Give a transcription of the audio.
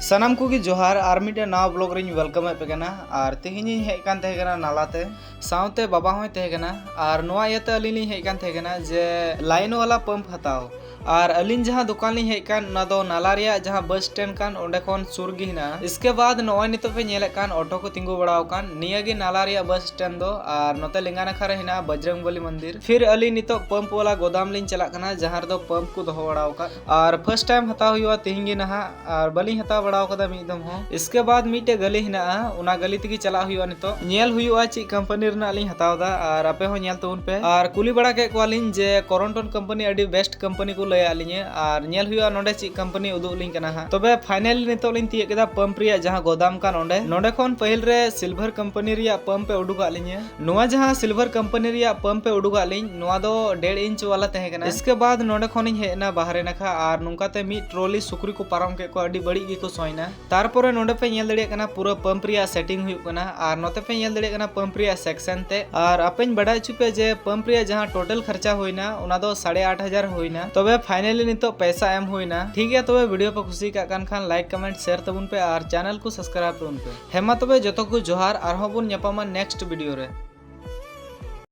सनाम कोगी जोहार और मिटे नवा ब्लॉग रिंग वेलकम पे कना और तेहिनी हेज कान तहे कना नालाते साउते बाबा होय तहे कना और नवा इयाते अलिनी हेज कान तहे कना जे लाइन वाला पंप हताओ और अलिन जहां दुकान लिंग हेज कान ना दो नाला रिया जहां बस स्टैंड कान ओंडे खन सुर गी हिना। इसके बाद नवा नितो पे नेले कान ऑटो को तिंगु बड़ाव कान निया गे नाला रिया बस स्टैंड दो और नोते लिंगाना खरे हिना बजरंगबली मंदिर। फिर अली नितो पंप वाला गोदाम लिंग चला कना जहां दो पंप को दोहो बड़ाव का और फर्स्ट टाइम हताव हुआ तिहिंगी नहा और बली हताव बड़ाव कदा मिदम हो। इसके बाद मीटे गली हिना उना गली तिगी चला हुआ नितो नेल हुआ ची कंपनी रना लिंग हताव दा और आपे हो नेल तउन पे और कुली बड़ा के क्वालिन जे कोरंटन कंपनी अडी बेस्ट कंपनी को लय आलिnye और नेल हुआ नोडे ची कंपनी उदुग लिंग कना हा। तबे फाइनली नितो लिंग तिये केदा पंप रिया जहां गोदाम का नोडे खन पहिल रे सिल्वर कंपनी रिया पंप पे उडुग आलिnye नोआ जहां सिल्वर कंपनी रिया पंप पे उडुग आलिኝ नोआ दो 1.5 इंच वाला तहे कना। इसके बाद नोडे खनिኝ हेना बाहरे नखा और नुंकाते मी ट्रॉली सुकरी को पारम के को अडी बड़ी गी को सोइना। तारपरे नोडे पे नेल दड़िया कना पूरा पंप रिया सेटिंग हुई कना और नोते पे नेल दड़िया कना पंप रिया सेक्शन ते और अपेन बड़ा चुपे जे पंप रिया जहां टोटल खर्चा होइना उना दो 8,500 होइना। तबे फाइनली नितो पैसा एम होइना। ठीक है तबे वीडियो पे खुशी का कान खान लाइक कमेंट शेयर तबुन पे और चैनल को सब्सक्राइब तबुन पे। हेमा तबे जतो को जोहार और होबुन नेक्स्ट वीडियो रे।